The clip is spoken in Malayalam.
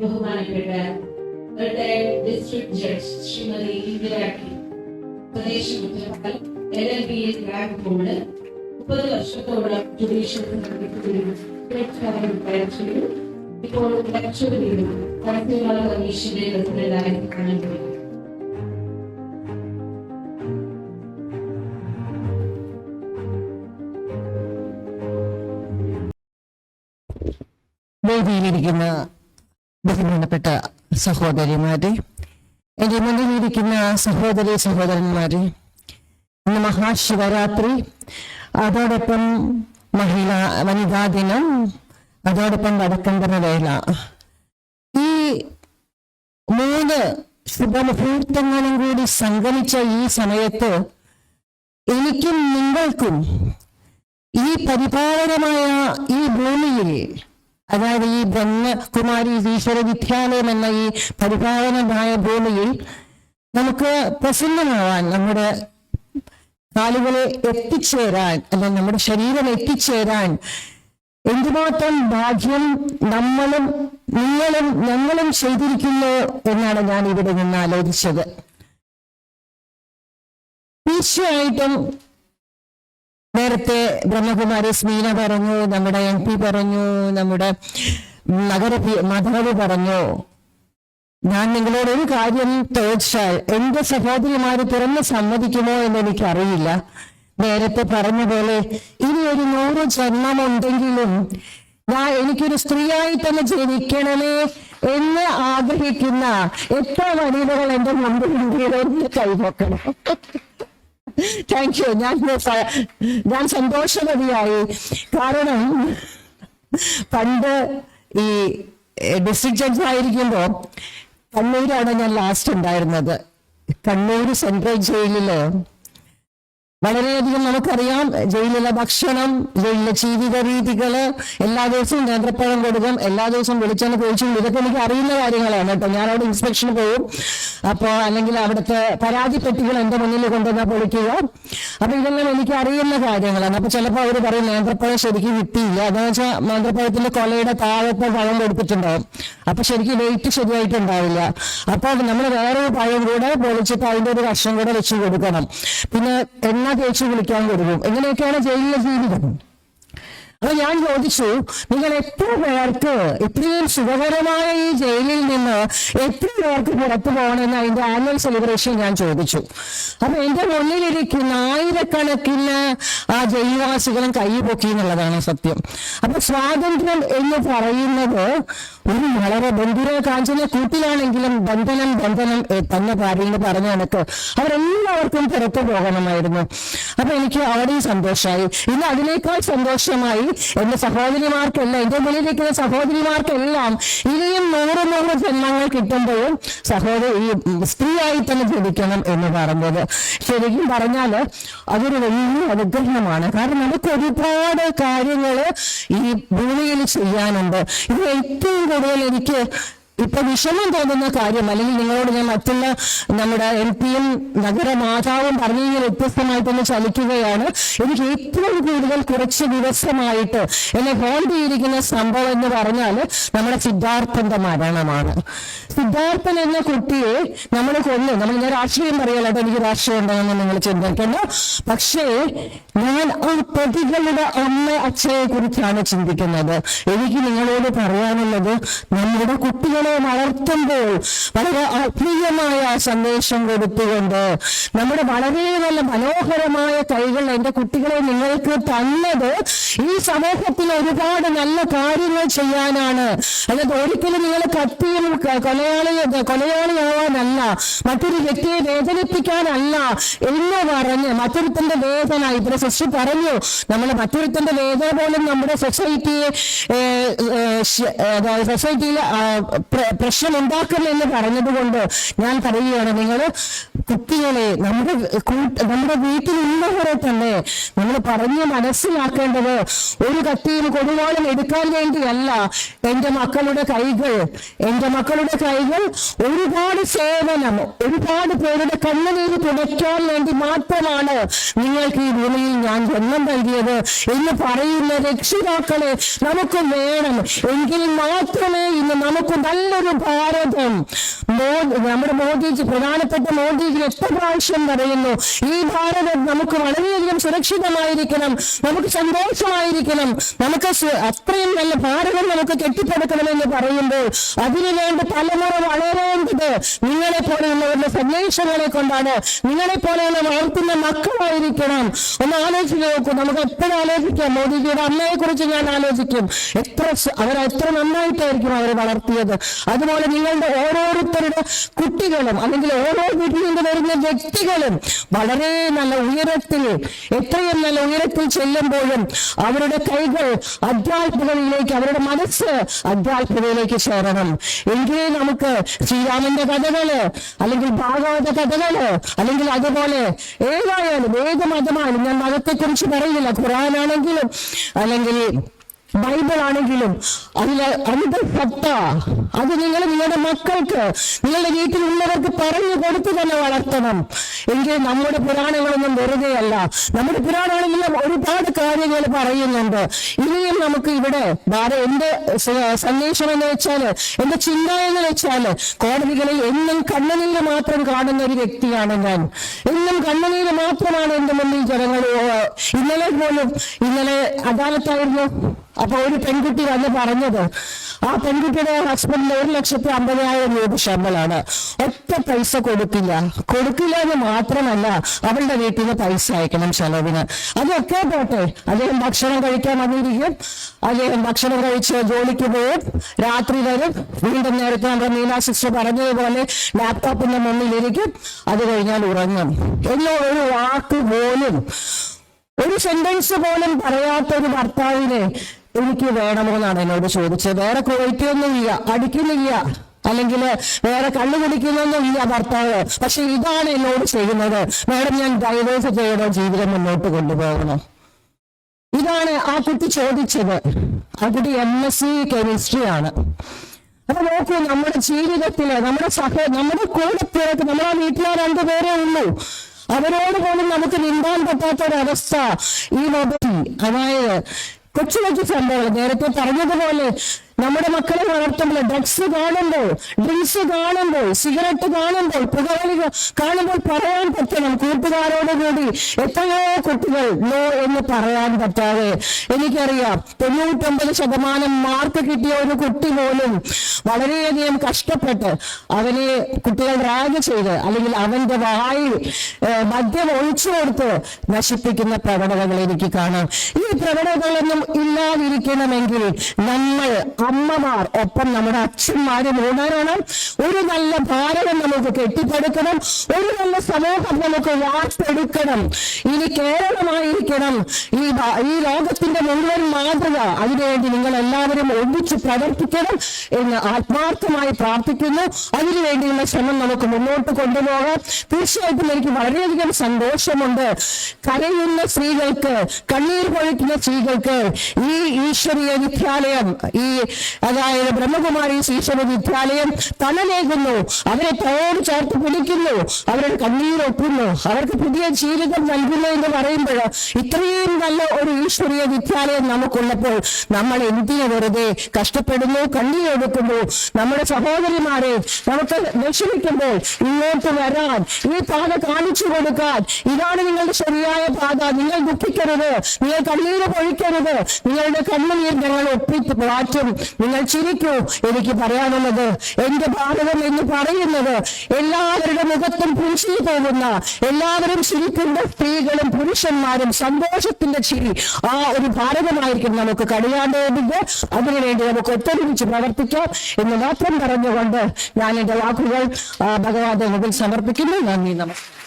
ബഹുമാനപ്പെട്ട റിട്ടയർഡ് ഡിസ്ട്രിക്ട് ജഡ്ജ് ശ്രീമതി ഇന്ദിരാക്കി സ്വദേശി കുറ്റവാളി LLBA റാങ്ക് ഹോൾഡർ 30 വർഷത്തോളം ജുഡീഷ്യൽ സർവീസിൽ ഇപ്പോൾ ലക്ഷദ്വീപിലും കണക്കുകാല കമ്മീഷന്റെ പ്രസിഡന്റായി കാണുന്നു. വേദിയിലിരിക്കുന്ന ബഹുമാനപ്പെട്ട സഹോദരിമാരെ, എന്റെ മുന്നിലിരിക്കുന്ന സഹോദരി സഹോദരന്മാരെ, ഇന്ന് മഹാശിവരാത്രി, അതോടൊപ്പം വനിതാ ദിനം, അതോടൊപ്പം വടക്കന്തര വേല, ഈ 3 ശുഭമുഹൂർത്തങ്ങളും കൂടി സംഗമിച്ച ഈ സമയത്ത് എനിക്കും നിങ്ങൾക്കും ഈ പരിപാലനമായ ഈ ഭൂമിയിൽ, അതായത് ഈ ബ്രഹ്മകുമാരി ഈശ്വര വിദ്യാലയം എന്ന ഈ പരിപാലനമായ ഭൂമിയിൽ നമുക്ക് പ്രസന്നമാവാൻ, നമ്മുടെ കാലുകളെ എത്തിച്ചേരാൻ, അല്ലെങ്കിൽ നമ്മുടെ ശരീരം എത്തിച്ചേരാൻ എന്തുമാത്രം ഭാഗ്യം നമ്മളും നിങ്ങളും ഞങ്ങളും ചെയ്തിരിക്കുന്നു എന്നാണ് ഞാൻ ഇവിടെ നിന്ന് ആലോചിച്ചത്. തീർച്ചയായിട്ടും നേരത്തെ ബ്രഹ്മകുമാരി സ്മീന പറഞ്ഞു, നമ്മുടെ MP പറഞ്ഞു, നമ്മുടെ മാധവ് പറഞ്ഞു. ഞാൻ നിങ്ങളോട് ഒരു കാര്യം ചോദിച്ചാൽ എന്റെ സഹോദരിമാര് തുറന്ന് സമ്മതിക്കുമോ എന്ന് എനിക്കറിയില്ല. നേരത്തെ പറഞ്ഞ പോലെ ഇനി ഒരു 100 ജന്മമുണ്ടെങ്കിലും എനിക്കൊരു സ്ത്രീയായി തന്നെ ജനിക്കണമേ എന്ന് ആഗ്രഹിക്കുന്ന എത്ര വനിതകൾ എന്റെ മുമ്പിൽ ഒന്ന് കൈവക്കണം. Thank you. ഞാൻ സന്തോഷവതിയായി. കാരണം പണ്ട് ഈ ഡിസ്ട്രിക്ട് ജഡ്ജ് ആയിരിക്കുമ്പോ കണ്ണൂരാണ് ഞാൻ ലാസ്റ്റ് ഉണ്ടായിരുന്നത്. കണ്ണൂർ സെൻട്രൽ ജയിലില് വളരെയധികം നമുക്കറിയാം, ജയിലിലെ ഭക്ഷണം, ജയിലിലെ ജീവിത രീതികള്, എല്ലാ ദിവസവും നേന്ത്രപ്പഴം കൊടുക്കും, എല്ലാ ദിവസവും വെളിച്ചെണ്ണ പൊഴിച്ചും, ഇതൊക്കെ എനിക്ക് അറിയുന്ന കാര്യങ്ങളാണ് കേട്ടോ. ഞാൻ അവിടെ ഇൻസ്പെക്ഷന് പോകും. അപ്പോൾ അല്ലെങ്കിൽ അവിടുത്തെ പരാതി പെട്ടികൾ എന്റെ മുന്നിൽ കൊണ്ടുവന്നാൽ പൊളിക്കുക. അപ്പൊ ഇതെല്ലാം എനിക്ക് അറിയുന്ന കാര്യങ്ങളാണ്. അപ്പൊ ചിലപ്പോൾ അവർ പറയും നേന്ത്രപ്പഴം ശരിക്കും കിട്ടിയില്ല, അതെന്ന് വെച്ചാൽ നേന്ത്രപ്പഴത്തിന്റെ കൊലയുടെ താഴത്തെ പഴം കൊടുത്തിട്ടുണ്ടാവും, അപ്പൊ ശരിക്കും വെയിറ്റ് ശരിയായിട്ടുണ്ടാവില്ല. അപ്പൊ നമ്മൾ വേറൊരു പഴം കൂടെ പൊളിച്ചിട്ട് അതിന്റെ ഒരു കഷ്ണം കൂടെ വെച്ച് കൊടുക്കണം. പിന്നെ എണ്ണ തേച്ച് കുളിക്കാൻ കൊടുക്കും. എങ്ങനെയൊക്കെയാണ് ജയിലിലെ ജീവിതം. അപ്പൊ ഞാൻ ചോദിച്ചു, നിങ്ങൾ എത്ര പേർക്ക് ഇത്രയും സുഖകരമായ ഈ ജയിലിൽ നിന്ന് എത്ര പേർക്ക് പുറത്തു പോകണമെന്ന് അതിന്റെ ആനുവൽ സെലിബ്രേഷൻ ഞാൻ ചോദിച്ചു. അപ്പൊ എന്റെ മുന്നിലിരിക്കുന്ന ആയിരക്കണക്കിന് ആ ജയിൽവാസികളും കൈ പൊക്കി എന്നുള്ളതാണ് സത്യം. അപ്പൊ സ്വാതന്ത്ര്യം എന്ന് പറയുന്നത് ഒരു വളരെ ബന്ധുര കാഞ്ചന കൂട്ടിലാണെങ്കിലും ബന്ധനം തന്നെ ഭാര്യയിൽ പറഞ്ഞ കണക്ക് അവരെല്ലാവർക്കും പുറത്തു പോകണമായിരുന്നു. അപ്പൊ എനിക്ക് അവിടെയും സന്തോഷമായി. ഇന്ന് അതിനേക്കാൾ സന്തോഷമായി എന്റെ സഹോദരിമാർക്കെല്ലാം, എന്റെ മുന്നിലിരിക്കുന്ന സഹോദരിമാർക്കെല്ലാം ഇനിയും 100 ജന്മങ്ങൾ കിട്ടുമ്പോഴും സ്ത്രീയായി തന്നെ ജനിക്കണം എന്ന് പറഞ്ഞത് ശരിക്കും പറഞ്ഞാല് അതൊരു വലിയ അനുഗ്രഹമാണ്. കാരണം നമുക്ക് ഒരുപാട് കാര്യങ്ങള് ഈ ഭൂമിയിൽ ചെയ്യാനുണ്ട്. ഇത് ഏറ്റവും കൂടുതൽ എനിക്ക് ഇപ്പൊ വിഷമം തോന്നുന്ന കാര്യം, അല്ലെങ്കിൽ നിങ്ങളോട് ഞാൻ മറ്റുള്ള നമ്മുടെ MP-യും നഗരമാതാവും പറഞ്ഞു വ്യത്യസ്തമായിട്ടൊന്ന് ചലിക്കുകയാണ്. എനിക്ക് ഏറ്റവും കൂടുതൽ കുറച്ച് ദിവസമായിട്ട് എന്നെ ഹോൾഡ് ചെയ്തിരിക്കുന്ന സംഭവം എന്ന് പറഞ്ഞാല് നമ്മുടെ സിദ്ധാർത്ഥന്റെ മരണമാണ്. സിദ്ധാർത്ഥൻ എന്ന കുട്ടിയെ നമ്മൾ കൊന്നു. ഞാൻ രാഷ്ട്രീയം പറയാലോ, എനിക്ക് രാഷ്ട്രീയം ഉണ്ടെന്ന് നിങ്ങൾ ചിന്തിക്കണ്ട. പക്ഷേ ഞാൻ ആ പ്രതികളുടെ അച്ഛനെ കുറിച്ചാണ് ചിന്തിക്കുന്നത്. എനിക്ക് നിങ്ങളോട് പറയാനുള്ളത്, നമ്മുടെ കുട്ടികളെ വളർത്തുമ്പോൾ വളരെ ആത്മീയമായ സന്ദേശം കൊടുത്തുകൊണ്ട് നമ്മുടെ വളരെ നല്ല മനോഹരമായ കൈകൾ എന്റെ കുട്ടികളെ നിങ്ങൾക്ക് തന്നത് ഈ സമൂഹത്തിൽ ഒരുപാട് നല്ല കാര്യങ്ങൾ ചെയ്യാനാണ്. അല്ലാതെ ഒരിക്കലും നിങ്ങൾ കത്തിയും കൊലയാളിയാവാനല്ല, മറ്റൊരു വ്യക്തിയെ വേദനിപ്പിക്കാനല്ല എന്ന് പറഞ്ഞ് മറ്റൊരുത്തന്റെ വേദന, ഇവിടെ സിസ്റ്റർ പറഞ്ഞു, നമ്മളെ മറ്റൊരുത്തന്റെ വേദന പോലും നമ്മുടെ സൊസൈറ്റിയിൽ പ്രശ്നമുണ്ടാക്കുമെന്ന് പറഞ്ഞതുകൊണ്ട് ഞാൻ പറയുകയാണ്, നിങ്ങൾ കുട്ടികളെ നമ്മുടെ വീട്ടിലുള്ളവരെ തന്നെ നമ്മൾ പറഞ്ഞ് മനസ്സിലാക്കേണ്ടത് ഒരു കത്തിയും കൊടുവാളും എടുക്കാൻ വേണ്ടിയല്ല. എന്റെ മക്കളുടെ കൈകൾ ഒരുപാട് സേവനം, ഒരുപാട് പേരുടെ കണ്ണുനീര് തുടയ്ക്കാൻ വേണ്ടി മാത്രമാണ് നിങ്ങൾക്ക് ഈ ഭൂമിയിൽ ഞാൻ ജന്മം നൽകിയത് എന്ന് പറയുന്ന രക്ഷിതാക്കളെ നമുക്ക് വേണം. എങ്കിൽ മാത്രമേ ഇന്ന് നമുക്ക് നല്ല നല്ലൊരു ഭാരതം. നമ്മുടെ മോദിജി, പ്രധാനപ്പെട്ട മോദിജി എത്ര പ്രാവശ്യം പറയുന്നു, ഈ ഭാരതം നമുക്ക് വളരെയധികം സുരക്ഷിതമായിരിക്കണം, നമുക്ക് സന്തോഷമായിരിക്കണം, നമുക്ക് അത്രയും നല്ല ഭാരതം നമുക്ക് കെട്ടിപ്പടുക്കണമെന്ന് പറയുമ്പോൾ അതിനുവേണ്ടി തലമുറ വളരേണ്ടത് നിങ്ങളെ പോലെയുള്ളവരുടെ സന്ദേശങ്ങളെ കൊണ്ടാണ്, നിങ്ങളെ പോലെയുള്ള വളർത്തുന്ന മക്കളായിരിക്കണം. ഒന്ന് ആലോചിച്ച് നോക്കൂ. നമുക്ക് എപ്പോഴും ആലോചിക്കാം, മോദിജിയുടെ അമ്മയെ കുറിച്ച് ഞാൻ ആലോചിക്കും, എത്ര നന്നായിട്ടായിരിക്കും അവരെ വളർത്തിയത്. അതുപോലെ നിങ്ങളുടെ ഓരോരുത്തരുടെ കുട്ടികളും അല്ലെങ്കിൽ ഓരോ വീട്ടിൽ നിന്ന് വരുന്ന വ്യക്തികളും വളരെ നല്ല ഉയരത്തിൽ, എത്രയും നല്ല ഉയരത്തിൽ ചെല്ലുമ്പോഴും അവരുടെ കൈകൾ അധ്യാത്മികതയിലേക്ക്, അവരുടെ മനസ്സ് അധ്യാത്മികതയിലേക്ക് ചേരണം. എങ്കിലേ നമുക്ക് ശ്രീരാമന്റെ കഥകള് അല്ലെങ്കിൽ ഭാഗവത കഥകള് അല്ലെങ്കിൽ അതുപോലെ ഏതായാലും ഏത് മതമായാലും, ഞാൻ മതത്തെക്കുറിച്ച് പറയുന്നില്ല, ഖുർആനാണെങ്കിലും അല്ലെങ്കിൽ ബൈബിൾ ആണെങ്കിലും അതിലെ അനുഭവപ്പെട്ട അത് നിങ്ങളുടെ മക്കൾക്ക്, നിങ്ങളുടെ വീട്ടിലുള്ളവർക്ക് പറഞ്ഞു കൊടുത്തു തന്നെ വളർത്തണം. എങ്കിൽ നമ്മുടെ പുരാണങ്ങളൊന്നും വെറുതെയല്ല. നമ്മുടെ പുരാണങ്ങളെല്ലാം ഒരുപാട് കാര്യങ്ങൾ പറയുന്നുണ്ട്. ഇനിയും നമുക്ക് ഇവിടെ എന്റെ സന്ദേശം എന്ന് വെച്ചാല്, എന്റെ ചിന്ത എന്ന് വെച്ചാല്, കോടതികളിൽ എന്നും കണ്ണുനീര് മാത്രം കാണുന്ന ഒരു വ്യക്തിയാണ് ഞാൻ. എന്നും കണ്ണുനീര് മാത്രമാണ് എന്റെ മുന്നിൽ ജനങ്ങൾ. ഇന്നലെ അദാലത്തായിരുന്നു. അപ്പൊ ഒരു പെൺകുട്ടി വന്ന് പറഞ്ഞത്, ആ പെൺകുട്ടിയുടെ ഹസ്ബൻഡിന് 1,50,000 രൂപ ശമ്പളമാണ്. ഒറ്റ പൈസ കൊടുക്കില്ല എന്ന് മാത്രമല്ല, അവളുടെ വീട്ടിൽ നിന്ന് പൈസ അയക്കണം ചെലവിന്. അതൊക്കെ പോട്ടെ, അദ്ദേഹം ഭക്ഷണം കഴിക്കാൻ വന്നിരിക്കും, അദ്ദേഹം ഭക്ഷണം കഴിച്ച് ജോലിക്ക് പോകും, രാത്രി വരും, വീണ്ടും നേരത്തെ നമ്മുടെ മീനാ സിസ്റ്റർ പറഞ്ഞതുപോലെ ലാപ്ടോപ്പിന്റെ മുന്നിലിരിക്കും, അത് കഴിഞ്ഞാൽ ഉറങ്ങും. എന്നോട് ഒരു വാക്ക് പോലും, ഒരു സെന്റൻസ് പോലും പറയാത്ത ഒരു ഭർത്താവിനെ എനിക്ക് വേണമോ എന്നാണ് എന്നോട് ചോദിച്ചത്. വേറെ കുഴയ്ക്കൊന്നുമില്ല, അടിക്കുന്നില്ല, അല്ലെങ്കിൽ വേറെ കള്ളു കുടിക്കുന്നൊന്നും ഇല്ല ഭർത്താവ്. പക്ഷെ ഇതാണ് എന്നോട് ചെയ്യുന്നത്. മാഡം, ഞാൻ ഡൈവേഴ്സ് ചെയ്യണോ, ജീവിതം മുന്നോട്ട് കൊണ്ടുപോകണോ? ഇതാണ് ആ കുട്ടി ചോദിച്ചത്. ആ കുട്ടി MSc കെമിസ്ട്രി ആണ്. അപ്പൊ നോക്കൂ, നമ്മുടെ ജീവിതത്തില് നമ്മുടെ കൂടെ പിറക്ക് നമ്മുടെ ആ വീട്ടിലെ 2 പേരേ ഉള്ളൂ. അവരോട് പോലും നമുക്ക് നീന്താൻ പറ്റാത്തൊരവസ്ഥ ഈ മൊബൈൽ, അതായത് കൊച്ചു സംഭവങ്ങൾ. നേരത്തെ പറഞ്ഞതുപോലെ നമ്മുടെ മക്കളെ വളർത്തുമ്പോൾ ഡ്രഗ്സ് കാണുമ്പോൾ, ഡ്രിങ്ക്സ് കാണുമ്പോൾ, സിഗരറ്റ് കാണുമ്പോൾ, പുകവലി കാണുമ്പോൾ പറയാൻ പറ്റണം കൂട്ടുകാരോട് കൂടി. എത്രയോ കുട്ടികൾ നോ എന്ന് പറയാൻ പറ്റാതെ, എനിക്കറിയാം 99% മാർക്ക് കിട്ടിയ ഒരു കുട്ടി പോലും വളരെയധികം കഷ്ടപ്പെട്ട് അവനെ കുട്ടികൾ റാഗ് ചെയ്ത് അല്ലെങ്കിൽ അവന്റെ വായിൽ മദ്യം ഒഴിച്ചു കൊടുത്ത് നശിപ്പിക്കുന്ന പ്രവണതകൾ എനിക്ക് കാണാം. ഈ പ്രവണതകളൊന്നും ഇല്ലാതിരിക്കണമെങ്കിൽ നമ്മൾ അമ്മമാർ ഒപ്പം നമ്മുടെ അച്ഛന്മാരും ഉണരണം. ഒരു നല്ല ഭാരതം നമുക്ക് കെട്ടിപ്പടുക്കണം, ഒരു നല്ല സമൂഹം നമുക്ക് വാർത്തെടുക്കണം. ഇനി കേരളമായിരിക്കണം ഈ ലോകത്തിന്റെ മുഴുവൻ മാതൃക. അതിനുവേണ്ടി നിങ്ങൾ എല്ലാവരും ഒന്നിച്ച് പ്രവർത്തിക്കണം എന്ന് ആത്മാർത്ഥമായി പ്രാർത്ഥിക്കുന്നു. അതിനുവേണ്ടിയുള്ള ശ്രമം നമുക്ക് മുന്നോട്ട് കൊണ്ടുപോകാം. തീർച്ചയായിട്ടും എനിക്ക് വളരെയധികം സന്തോഷമുണ്ട്. കരയുന്ന സ്ത്രീകൾക്ക്, കണ്ണീർ പൊഴിക്കുന്ന സ്ത്രീകൾക്ക് ഈ ഈശ്വരീയ വിദ്യാലയം, അതായത് ബ്രഹ്മകുമാരി ഈശ്വര വിദ്യാലയം തലനേകുന്നു, അവരെ തോട് ചേർത്ത് പിടിക്കുന്നു, അവരുടെ കണ്ണീരൊപ്പുന്നു, അവർക്ക് പുതിയ ജീവിതം നൽകുന്നു എന്ന് പറയുമ്പോൾ ഇത്രയും നല്ല ഒരു ഈശ്വരീയ വിദ്യാലയം നമുക്കുള്ളപ്പോൾ നമ്മൾ എന്തിനു വെറുതെ കഷ്ടപ്പെടുന്നു, കണ്ണീരൊടുക്കുന്നു? നമ്മുടെ സഹോദരിമാരെ നമുക്ക് വിഷമിക്കുമ്പോൾ ഇങ്ങോട്ട് വരാൻ, ഈ പാത കാണിച്ചു കൊടുക്കാൻ, ഇതാണ് നിങ്ങളുടെ ശരിയായ പാത. നിങ്ങൾ ദുഃഖിക്കരുത്, നിങ്ങൾ കണ്ണീര് പൊഴിക്കരുത്, നിങ്ങളുടെ കണ്ണുനീർ ഞങ്ങൾ ഒപ്പിട്ട് മാറ്റും. നിങ്ങൾ ചിരിക്കൂ. എനിക്ക് പറയാനുള്ളത്, എന്റെ ഭാരതം എന്ന് പറയുന്നത് എല്ലാവരുടെ മുഖത്തും പുഞ്ചിരി തോന്നുന്ന, എല്ലാവരും ചിരിക്കുന്ന സ്ത്രീകളും പുരുഷന്മാരും സന്തോഷത്തിന്റെ ചിരി, ആ ഒരു ഭാരതമായിരിക്കും നമുക്ക് കഴിയാണ്ടത്. അതിനുവേണ്ടി നമുക്ക് ഒത്തൊരുമിച്ച് പ്രവർത്തിക്കാം എന്ന് മാത്രം പറഞ്ഞുകൊണ്ട് ഞാൻ എന്റെ വാക്കുകൾ ഭഗവാന്റെ മുമ്പിൽ സമർപ്പിക്കുന്നു. നന്ദി, നമസ്കാരം.